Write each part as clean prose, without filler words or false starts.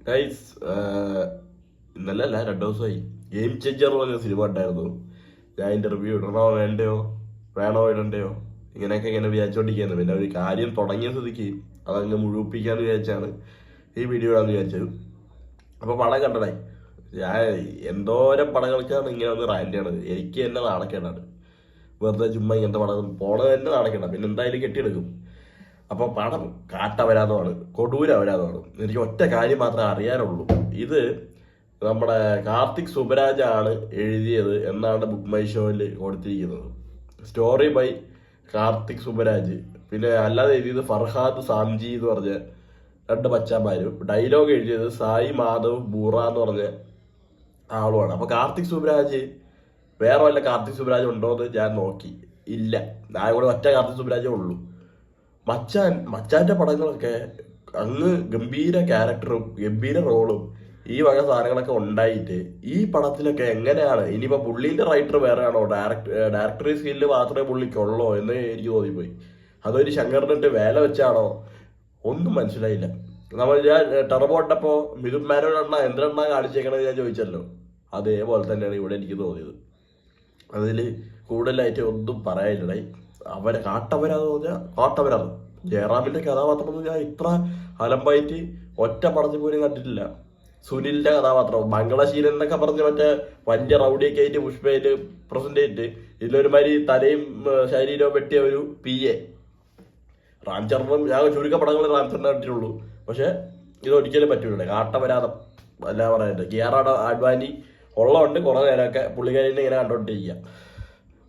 Guys, ഇന്നലെ അല്ല 2 ദിവസമായി ഗെയിം ചേഞ്ചർ പറഞ്ഞ സിനിമ ഉണ്ടായിരുന്നു. ഞാൻ അതിൻ്റെ റിവ്യൂ ഇടണോ വേണോ ഇടണ്ടയോ ഇങ്ങനെയൊക്കെ ഇങ്ങനെ വിചാരിച്ചോണ്ടിരിക്കുന്നത്. പിന്നെ ഒരു കാര്യം തുടങ്ങിയ സ്ഥിതിക്ക് അതങ്ങ് മുഴുവിപ്പിക്കാന്ന് വിചാരിച്ചാണ് ഈ വീഡിയോ ഇടാന്ന് വിചാരിച്ചത്. അപ്പോൾ പടം കണ്ടടേ, ഞാൻ എന്തോരം പടങ്ങൾക്കാണ് ഇങ്ങനെ ഒന്ന് റാൻഡ് ചെയ്യണത്. എനിക്ക് തന്നെ നാണക്കേടാണ്. വെറുതെ ചുമ്മാ ഇങ്ങനത്തെ പടം പോണത് തന്നെ നാണക്കേടാണ്. പിന്നെ എന്തായാലും കെട്ടിയെടുക്കും. അപ്പോൾ പടം കാട്ടവരാതമാണ്, കൊടൂരവരാതമാണ്. എനിക്ക് ഒറ്റ കാര്യം മാത്രമേ അറിയാനുള്ളൂ. ഇത് നമ്മുടെ കാർത്തിക് സുബരാജാണ് എഴുതിയത് എന്നാണ് ബുക്ക് മൈ ഷോയിൽ കൊടുത്തിരിക്കുന്നത്. Story by Karthik Subbaraj. പിന്നെ അല്ലാതെ എഴുതിയത് ഫർഹാദ് സാംജി എന്ന് പറഞ്ഞ 2 ബച്ചാന്മാരും. ഡയലോഗ് എഴുതിയത് സായി മാധവ് ബൂറ എന്ന് പറഞ്ഞ ആളുമാണ്. അപ്പോൾ കാർത്തിക് സുബരാജ് വേറെ വല്ല കാർത്തിക് സുബരാജ് ഉണ്ടോ എന്ന് ഞാൻ നോക്കി. ഇല്ല, ഞാൻ കൂടെ ഒറ്റ കാർത്തിക് സുബരാജേ ഉള്ളൂ. മച്ചാന്റെ പടങ്ങളൊക്കെ അങ്ങ് ഗംഭീര ക്യാരക്ടറും ഗംഭീര റോളും ഈ വക സാധനങ്ങളൊക്കെ ഉണ്ടായിട്ട് ഈ പടത്തിലൊക്കെ എങ്ങനെയാണ് ഇനിയിപ്പോ പുള്ളീന്റെ റൈറ്റർ വേറെ ആണോ, ഡയറക്ടറി സ്കില്ല് മാത്രമേ പുള്ളിക്കുള്ളോ എന്ന് എനിക്ക് തോന്നിപ്പോയി. അതൊരു ശങ്കറിനിട്ട് വേല വെച്ചാണോ ഒന്നും മനസ്സിലായില്ല. ഞാൻ ടെറബോ ഇട്ടപ്പോ മിഥുൻ മേനോനെണ്ണ എന്തിനെണ്ണ കാണിച്ചേക്കണത് ഞാൻ ചോദിച്ചല്ലോ, അതേപോലെ തന്നെയാണ് ഇവിടെ എനിക്ക് തോന്നിയത്. അതിൽ കൂടുതലായിട്ട് ഒന്നും പറയാനില്ലടായി. അവരെ കാട്ടവരാന്ന് പറഞ്ഞാൽ കാട്ടവരാണ്. ജയറാമിന്റെ കഥാപാത്രം എന്ന് പറഞ്ഞാൽ ഇത്ര അലമ്പായിട്ട് ഒറ്റ പടത്തിൽ പോലും കണ്ടിട്ടില്ല. സുനിലിന്റെ കഥാപാത്രം മംഗളശീലൻ എന്നൊക്കെ പറഞ്ഞ് മറ്റേ വലിയ റൗഡിയൊക്കെ ആയിട്ട് പുഷ്പയില് പ്രസന്റ് ആയിട്ട് ഇതിലൊരുമാതിരി തലയും ശരീരവും വെട്ടിയ ഒരു PA. റാംചറിനും ഞാൻ ചുരുക്ക പടങ്ങൾ റാംചറിനെ കണ്ടിട്ടുള്ളൂ. പക്ഷെ ഇതൊരിക്കലും പറ്റൂല. കാട്ടവരാതം അല്ല പറയാനുണ്ട്. കിയാറാണ് അഡ്വാനി ഉള്ളതുകൊണ്ട് കുറെ നേരമൊക്കെ പുള്ളിക്കാരിനെ ഇങ്ങനെ കണ്ടോണ്ടിരിക്കുക.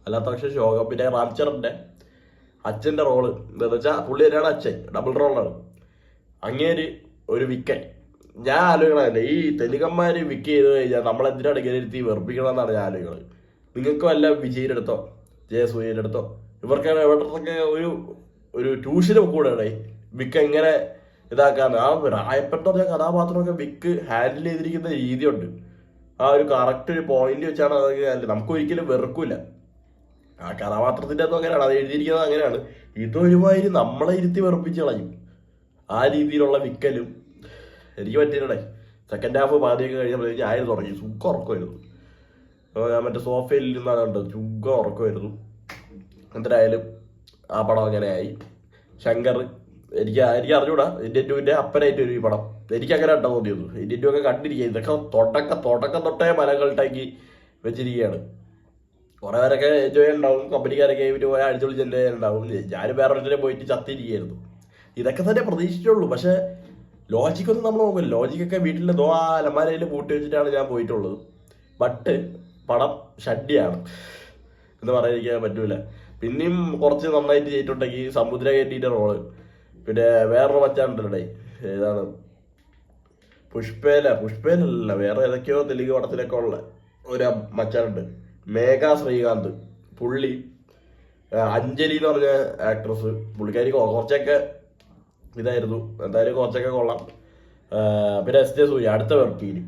അല്ലാത്ത പക്ഷെ ശോകം. പിന്നെ റാംചറിന്റെ അച്ഛന്റെ റോള് എന്താന്ന് വെച്ചാൽ പുള്ളി തന്നെയാണ് അച്ഛൻ, ഡബിൾ റോളാണ്. അങ്ങേര് ഒരു വിക്കൻ. ഞാൻ ആലോചിക്കണല്ലേ, ഈ തെലുങ്കന്മാര് വിക്ക് ചെയ്ത് കഴിഞ്ഞാൽ നമ്മളെന്തിനാണ് ഇങ്ങനെ വെറുപ്പിക്കണമെന്നാണ് ഞാൻ ആലോചിക്കുന്നത്. നിങ്ങൾക്ക് വല്ല വിജയുടെ അടുത്തോ ജയസൂര്യയുടെ അടുത്തോ ഇവർക്കാണ് എവിടത്തൊക്കെ ഒരു ട്യൂഷനും കൂടെയാണ് വിക്ക് എങ്ങനെ ഇതാക്കാന്ന്. ആ റായപ്പൻ പറഞ്ഞ കഥാപാത്രമൊക്കെ വിക്ക് ഹാൻഡിൽ ചെയ്തിരിക്കുന്ന രീതിയുണ്ട്. ആ ഒരു കറക്റ്റ് ഒരു പോയിന്റ് വെച്ചാണ് അതൊക്കെ. നമുക്ക് ഒരിക്കലും വെറുക്കൂല. ആ കഥാപാത്രത്തിൻ്റെ അകത്തും അങ്ങനെയാണ്, അത് എഴുതിയിരിക്കുന്നത് അങ്ങനെയാണ്. ഇതൊരുമാതിരി നമ്മളെ ഇരുത്തി വെറുപ്പിച്ച് കളയും. ആ രീതിയിലുള്ള വിക്കലും എനിക്ക് പറ്റിയില്ലേ. സെക്കൻഡ് ഹാഫ് പാതിയൊക്കെ കഴിഞ്ഞപ്പോഴത്തേക്ക് ഞാൻ തുടങ്ങി സുഖം ഉറക്കമായിരുന്നു. ഞാൻ മറ്റേ സോഫയിൽ ഇരുന്നാണ് കണ്ടത്. സുഖം ഉറക്കമായിരുന്നു. എന്തായാലും ആ പടം അങ്ങനെയായി. ശങ്കർ എനിക്ക് അറിഞ്ഞൂടാ. ഇന്ത്യൻ 2ന്റെ അപ്പനായിട്ട് ഒരു പടം എനിക്ക് അങ്ങനെ കണ്ടാൽ തോന്നിയത്. ഇന്ത്യൻ 2 ഒക്കെ കണ്ടിരിക്കുക. ഇതൊക്കെ തുടക്കം തൊട്ടേ മലകൾട്ടാക്കി വെച്ചിരിക്കുകയാണ്. കുറെ പേരൊക്കെ എൻജോയ് ഉണ്ടാവും, കമ്പനിക്കാരൊക്കെ ഇവര് പോയാൽ അടിച്ചുപൊളിച്ച് എൻജോയ് ചെയ്യാനുണ്ടാവും. ഞാനും വേറൊരുത്തരെ പോയിട്ട് ചത്തിരിക്കുകയായിരുന്നു. ഇതൊക്കെ തന്നെ പ്രതീക്ഷിച്ചുള്ളൂ. പക്ഷെ ലോജിക്കൊന്നും നമ്മൾ നോക്കില്ല. ലോജിക്കൊക്കെ വീട്ടിൽ അലമാരയിൽ പൂട്ടി വെച്ചിട്ടാണ് ഞാൻ പോയിട്ടുള്ളത്. ബട്ട് പടം ഷഡ്ഡിയാണ് എന്ന് പറയാതിരിക്കാൻ പറ്റൂല. പിന്നെയും കുറച്ച് നന്നായിട്ട് ചെയ്തിട്ടുണ്ടെങ്കിൽ സമുദ്രകേട്ടിയുടെ റോള്. പിന്നെ വേറൊരു മച്ചാനുണ്ടല്ലേ, ഏതാണ് പുഷ്പേലല്ല വേറെ ഏതൊക്കെയോ തെലുങ്ക് പടത്തിലൊക്കെ ഉള്ള ഒരു മച്ചാനുണ്ട്, മേഘ ശ്രീകാന്ത്. പുള്ളി അഞ്ജലി എന്ന് പറഞ്ഞ ആക്ട്രസ്. പുള്ളിക്കാരി കുറച്ചൊക്കെ ഇതായിരുന്നു. എന്തായാലും കുറച്ചൊക്കെ കൊള്ളാം. പിന്നെ SJ സൂര്യ അടുത്ത വെർക്കിയിൽ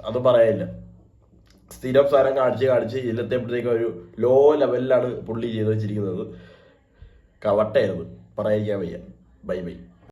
അത് പറയാനില്ല. സ്ഥിരം സാധനം കാണിച്ച് ഇല്ലത്തെപ്പോഴത്തേക്കും ഒരു ലോ ലെവലിലാണ് പുള്ളി ചെയ്ത് വെച്ചിരിക്കുന്നത്. കവട്ടായിരുന്നു, പറയാതിരിക്കാൻ വയ്യ. ബൈ.